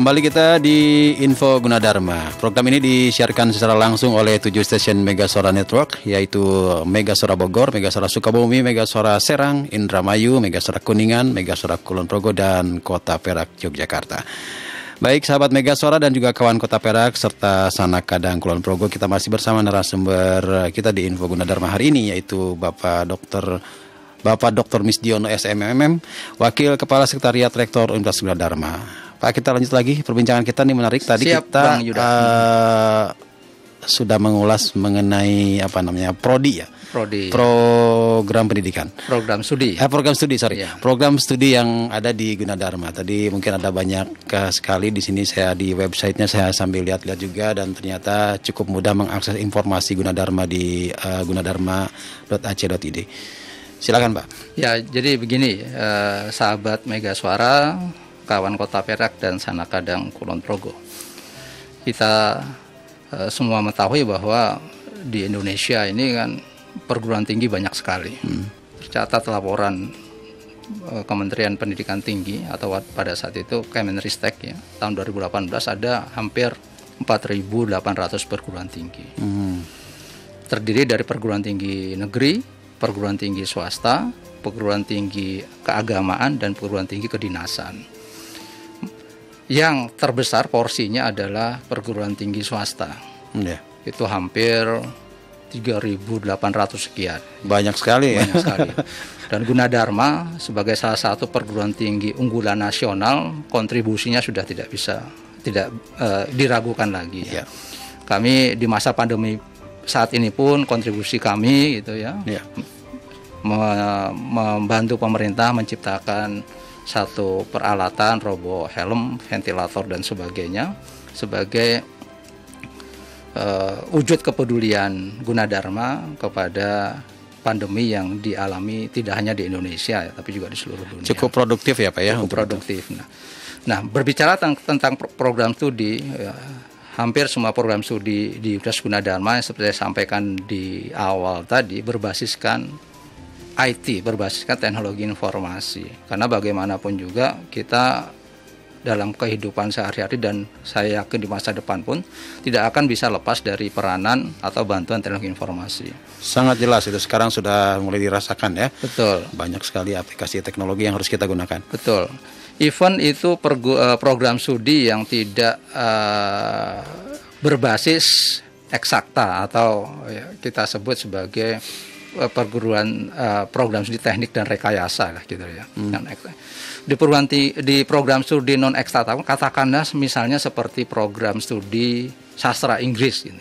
kembali kita di Info Gunadarma. Program ini disiarkan secara langsung oleh 7 stasiun Megasora Network, yaitu Megasora Bogor, Megasora Sukabumi, Megasora Serang, Indramayu, Megasora Kuningan, Megasora Kulon Progo, dan Kota Perak, Yogyakarta. Baik sahabat Megasora dan juga kawan Kota Perak serta Sanak Kadang Kulon Progo, kita masih bersama narasumber kita di Info Gunadarma hari ini, yaitu Bapak Dr. Misdiono SMMM, Wakil Kepala Sekretariat Rektor Universitas Gunadarma. Pak, kita lanjut lagi perbincangan kita nih, menarik. Tadi Siap, kita Bang Yuda. Sudah mengulas mengenai prodi ya. Prodi. Program pendidikan. Program studi. Ya. Program studi yang ada di Gunadarma. Tadi mungkin ada banyak sekali di sini, saya di websitenya saya sambil lihat-lihat juga, dan ternyata cukup mudah mengakses informasi Gunadarma di gunadarma.ac.id. Silakan, Pak. Ya, jadi begini, sahabat Megasuara, kawan Kota Perak dan Sanak Kadang Kulon Progo. Kita semua mengetahui bahwa di Indonesia ini kan perguruan tinggi banyak sekali. Tercatat laporan Kementerian Pendidikan Tinggi atau pada saat itu Kemenristek ya, tahun 2018 ada hampir 4.800 perguruan tinggi. Terdiri dari perguruan tinggi negeri, perguruan tinggi swasta, perguruan tinggi keagamaan, dan perguruan tinggi kedinasan. Yang terbesar porsinya adalah perguruan tinggi swasta. Itu hampir 3.800 sekian. Banyak sekali ya. Banyak sekali. Dan Gunadarma sebagai salah satu perguruan tinggi unggulan nasional, kontribusinya sudah tidak diragukan lagi ya. Kami di masa pandemi saat ini pun kontribusi kami gitu ya. Membantu pemerintah menciptakan satu peralatan, robo helm, ventilator dan sebagainya sebagai wujud kepedulian Gunadarma kepada pandemi yang dialami tidak hanya di Indonesia ya, tapi juga di seluruh dunia. Cukup produktif ya, Pak ya. Cukup produktif. Nah, berbicara tentang program studi, ya, hampir semua program studi di Universitas Gunadarma seperti saya sampaikan di awal tadi berbasiskan IT, berbasiskan teknologi informasi. Karena bagaimanapun juga kita dalam kehidupan sehari-hari, dan saya yakin di masa depan pun tidak akan bisa lepas dari peranan atau bantuan teknologi informasi. Sangat jelas itu sekarang sudah mulai dirasakan ya. Betul. Banyak sekali aplikasi teknologi yang harus kita gunakan. Betul. Even itu program studi yang tidak berbasis eksakta atau ya, kita sebut sebagai perguruan program studi teknik dan rekayasa lah gitu ya. Di program studi non eksakta katakanlah misalnya seperti program studi sastra Inggris gitu.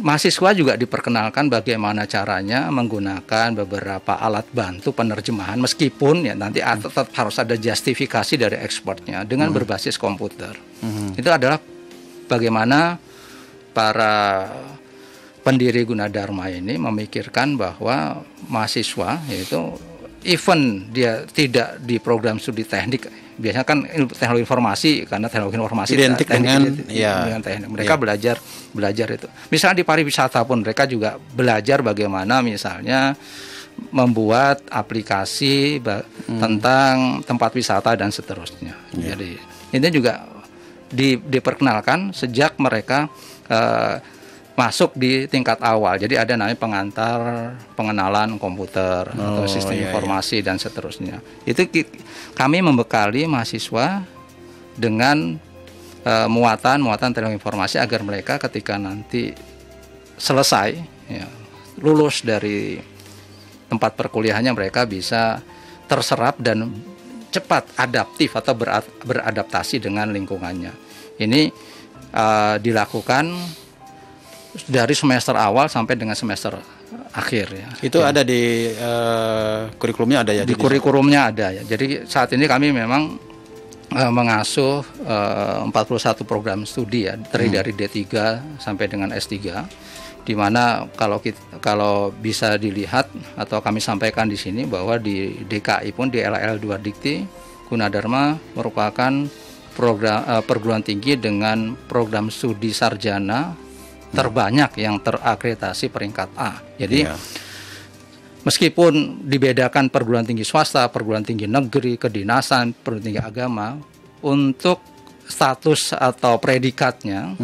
Mahasiswa juga diperkenalkan bagaimana caranya menggunakan beberapa alat bantu penerjemahan, meskipun ya nanti tetap harus ada justifikasi dari ekspornya dengan berbasis komputer. Itu adalah bagaimana para pendiri Gunadarma ini memikirkan bahwa mahasiswa yaitu even dia tidak di program studi teknik, biasanya kan teknologi informasi, karena teknologi informasi identik dengan teknik. Mereka belajar itu. Misalnya di pariwisata pun mereka juga belajar bagaimana misalnya membuat aplikasi tentang tempat wisata dan seterusnya. Jadi ini juga diperkenalkan sejak mereka masuk di tingkat awal. Jadi ada namanya pengenalan komputer atau sistem informasi dan seterusnya. Itu kami membekali mahasiswa dengan muatan teknologi informasi agar mereka ketika nanti selesai ya, lulus dari tempat perkuliahannya, mereka bisa terserap dan cepat adaptif atau beradaptasi dengan lingkungannya. Ini dilakukan dari semester awal sampai dengan semester akhir ya. Itu ada di kurikulumnya ada ya? Di kurikulumnya ada ya. Jadi saat ini kami memang mengasuh 41 program studi ya, dari D3 sampai dengan S3, di mana kalau bisa dilihat atau kami sampaikan di sini bahwa di DKI pun di LL 2 Dikti Gunadarma merupakan perguruan tinggi dengan program studi sarjana terbanyak yang terakreditasi peringkat A. Jadi meskipun dibedakan perguruan tinggi swasta, perguruan tinggi negeri, kedinasan, perguruan tinggi agama, untuk status atau predikatnya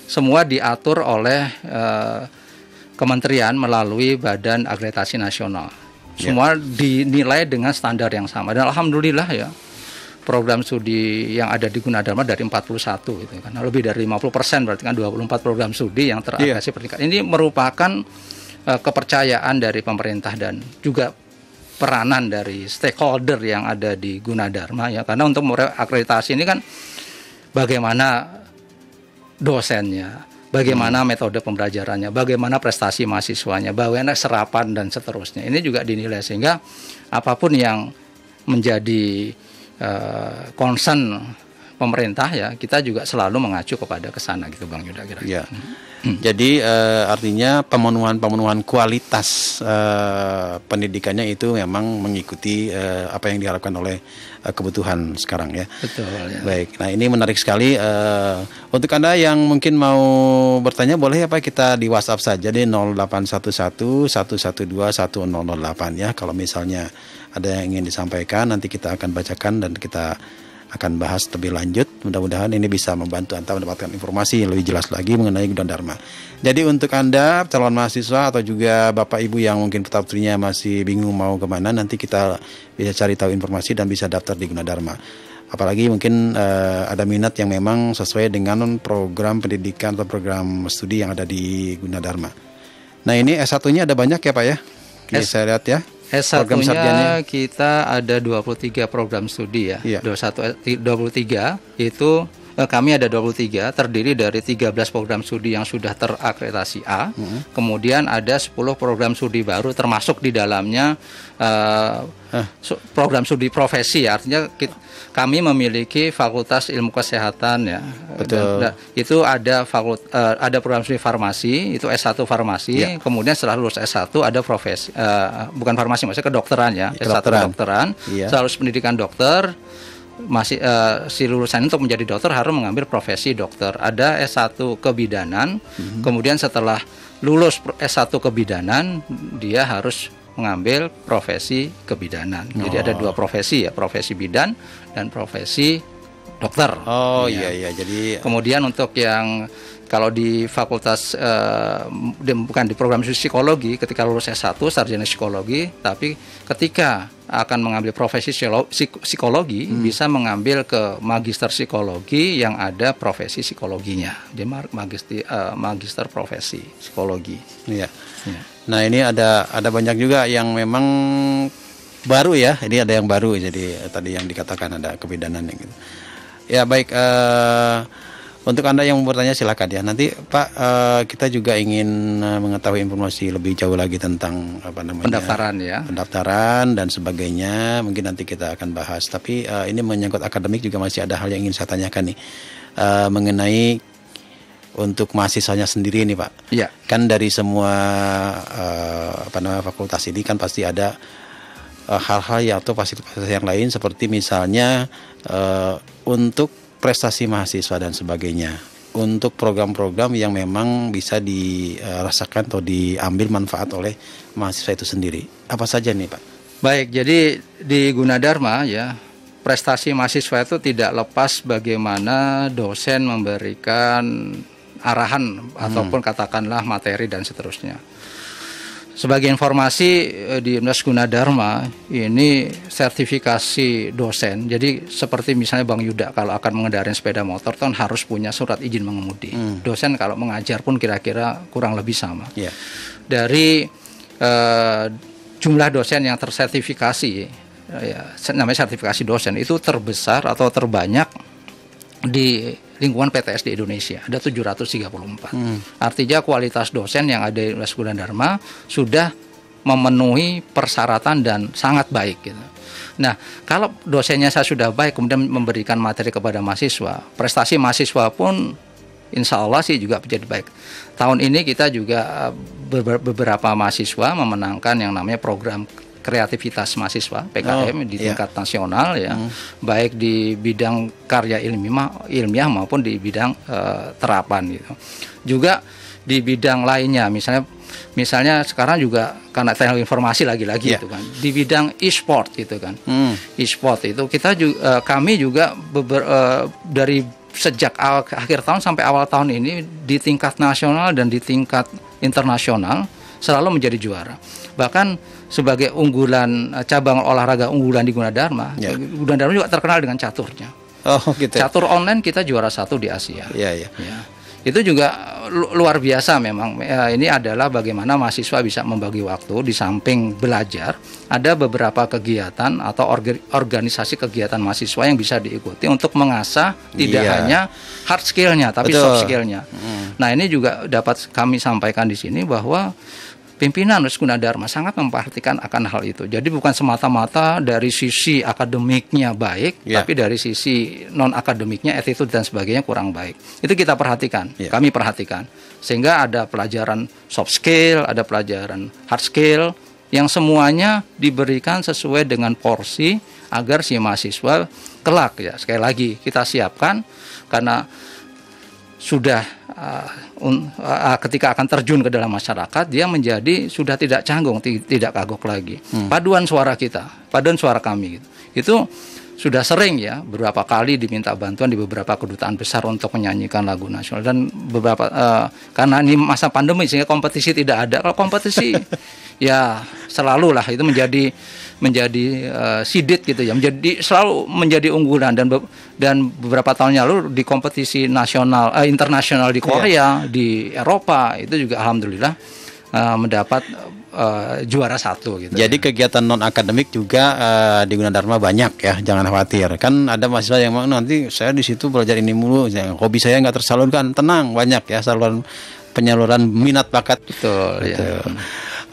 semua diatur oleh kementerian melalui Badan Akreditasi Nasional. Semua dinilai dengan standar yang sama. Dan alhamdulillah ya, program studi yang ada di Gunadarma dari 41 gitu kan. Lebih dari 50%, berarti kan 24 program studi yang terakreditasi predikat. Ini merupakan kepercayaan dari pemerintah dan juga peranan dari stakeholder yang ada di Gunadarma ya. Karena untuk akreditasi ini kan bagaimana dosennya, bagaimana metode pembelajarannya, bagaimana prestasi mahasiswanya, bagaimana serapan dan seterusnya. Ini juga dinilai sehingga apapun yang menjadi concern pemerintah ya, kita juga selalu mengacu kepada kesana gitu Bang Yuda kira-kira. Ya. Jadi artinya pemenuhan kualitas pendidikannya itu memang mengikuti apa yang diharapkan oleh kebutuhan sekarang ya. Betul ya. Baik, nah ini menarik sekali. Untuk Anda yang mungkin mau bertanya boleh ya Pak, kita di WhatsApp saja di 0811 112 1008 ya. Kalau misalnya ada yang ingin disampaikan nanti kita akan bacakan dan kita akan bahas lebih lanjut. Mudah-mudahan ini bisa membantu Anda mendapatkan informasi yang lebih jelas lagi mengenai Gunadarma. Jadi untuk Anda calon mahasiswa atau juga Bapak Ibu yang mungkin putra putrinya masih bingung mau kemana, nanti kita bisa cari tahu informasi dan bisa daftar di Gunadarma. Apalagi mungkin ada minat yang memang sesuai dengan program pendidikan atau program studi yang ada di Gunadarma. Nah ini S1-nya ada banyak ya Pak ya? Saya lihat ya. S1-nya kita ada 23 program studi ya. 23 itu kami ada 23 terdiri dari 13 program studi yang sudah terakreditasi A. Kemudian ada 10 program studi baru termasuk di dalamnya program studi profesi ya. Artinya kami memiliki Fakultas Ilmu Kesehatan ya. Betul. Dan itu ada ada program studi farmasi, itu S1 farmasi. Kemudian setelah lulus S1 ada profesi bukan farmasi, maksudnya kedokteran ya. S1 kedokteran. Setelah lulus pendidikan dokter masih si lulusan untuk menjadi dokter harus mengambil profesi dokter. Ada S1 kebidanan. Kemudian setelah lulus S1 kebidanan dia harus mengambil profesi kebidanan. Jadi ada dua profesi ya, profesi bidan dan profesi dokter. Iya. Jadi kemudian untuk yang kalau di fakultas bukan di program psikologi, ketika lulus S1 sarjana psikologi, tapi ketika akan mengambil profesi psikologi bisa mengambil ke magister psikologi yang ada profesi psikologinya. Dia magister profesi psikologi. Iya. Nah ini ada banyak juga yang memang baru ya. Ini ada yang baru, jadi tadi yang dikatakan ada kebidanan gitu. Ya baik. Untuk Anda yang mau bertanya silakan ya. Nanti Pak kita juga ingin mengetahui informasi lebih jauh lagi tentang pendaftaran dan sebagainya. Mungkin nanti kita akan bahas. Tapi ini menyangkut akademik juga masih ada hal yang ingin saya tanyakan nih mengenai untuk mahasiswanya sendiri nih Pak. Iya. Kan dari semua fakultas ini kan pasti ada hal-hal yang atau fasilitas yang lain seperti misalnya untuk prestasi mahasiswa dan sebagainya, untuk program-program yang memang bisa dirasakan atau diambil manfaat oleh mahasiswa itu sendiri. Apa saja nih Pak? Baik, jadi di Gunadarma ya, prestasi mahasiswa itu tidak lepas bagaimana dosen memberikan arahan ataupun katakanlah materi dan seterusnya. Sebagai informasi di Universitas Gunadarma ini sertifikasi dosen. Jadi seperti misalnya Bang Yuda kalau akan mengendarai sepeda motor kan harus punya surat izin mengemudi. Dosen kalau mengajar pun kira-kira kurang lebih sama. Dari jumlah dosen yang tersertifikasi, namanya sertifikasi dosen itu terbesar atau terbanyak di lingkungan PTS di Indonesia, ada 734. Artinya kualitas dosen yang ada di Universitas Gunadarma sudah memenuhi persyaratan dan sangat baik gitu. Nah, kalau dosennya saya sudah baik kemudian memberikan materi kepada mahasiswa, prestasi mahasiswa pun insya Allah sih juga menjadi baik. Tahun ini kita juga beberapa mahasiswa memenangkan yang namanya program kreativitas mahasiswa PKM di tingkat nasional ya, baik di bidang karya ilmiah maupun di bidang terapan gitu. Juga di bidang lainnya, misalnya sekarang juga karena teknologi informasi lagi-lagi itu kan, di bidang e-sport gitu kan. E-sport itu kita juga kami juga dari sejak akhir tahun sampai awal tahun ini di tingkat nasional dan di tingkat internasional selalu menjadi juara. Bahkan sebagai unggulan cabang olahraga unggulan di Gunadarma, Gunadarma juga terkenal dengan caturnya. Oh, gitu. Catur online kita juara 1 di Asia. Iya. Itu juga luar biasa memang. Ini adalah bagaimana mahasiswa bisa membagi waktu di samping belajar. Ada beberapa kegiatan atau organisasi kegiatan mahasiswa yang bisa diikuti untuk mengasah tidak hanya hard skill-nya tapi soft skill-nya. Nah, ini juga dapat kami sampaikan di sini bahwa pimpinan Gunadarma sangat memperhatikan akan hal itu. Jadi bukan semata-mata dari sisi akademiknya baik, tapi dari sisi non-akademiknya, attitude dan sebagainya kurang baik. Itu kita perhatikan, kami perhatikan. Sehingga ada pelajaran soft skill, ada pelajaran hard skill, yang semuanya diberikan sesuai dengan porsi agar si mahasiswa kelak, ya sekali lagi kita siapkan, karena sudah ketika akan terjun ke dalam masyarakat, dia menjadi sudah tidak canggung, tidak kagok lagi. Paduan suara kami itu sudah sering ya beberapa kali diminta bantuan di beberapa kedutaan besar untuk menyanyikan lagu nasional, dan beberapa karena ini masa pandemi sehingga kompetisi tidak ada. Kalau kompetisi ya selalu lah itu menjadi sidit gitu ya, selalu menjadi unggulan, dan beberapa tahun lalu di kompetisi nasional internasional di Korea, di Eropa itu juga alhamdulillah mendapat juara 1 gitu. Jadi kegiatan non akademik juga di Gunadarma banyak ya, jangan khawatir. Kan ada mahasiswa yang nanti saya di situ belajar ini mulu, hobi saya nggak tersalurkan. Tenang, banyak ya penyaluran minat bakat. Betul. Ya.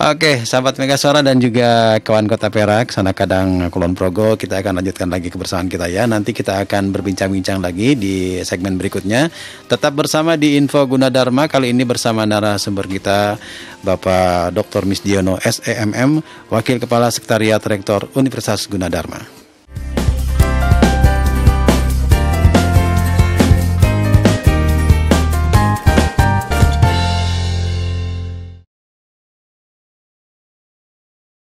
Oke, sahabat Megasuara dan juga kawan Kota Perak, Sana Kadang, Kulon Progo, kita akan lanjutkan lagi kebersamaan kita ya. Nanti kita akan berbincang-bincang lagi di segmen berikutnya. Tetap bersama di Info Gunadarma, kali ini bersama narasumber kita Bapak Dr. Misdiono SEMM, Wakil Kepala Sekretariat Rektor Universitas Gunadarma.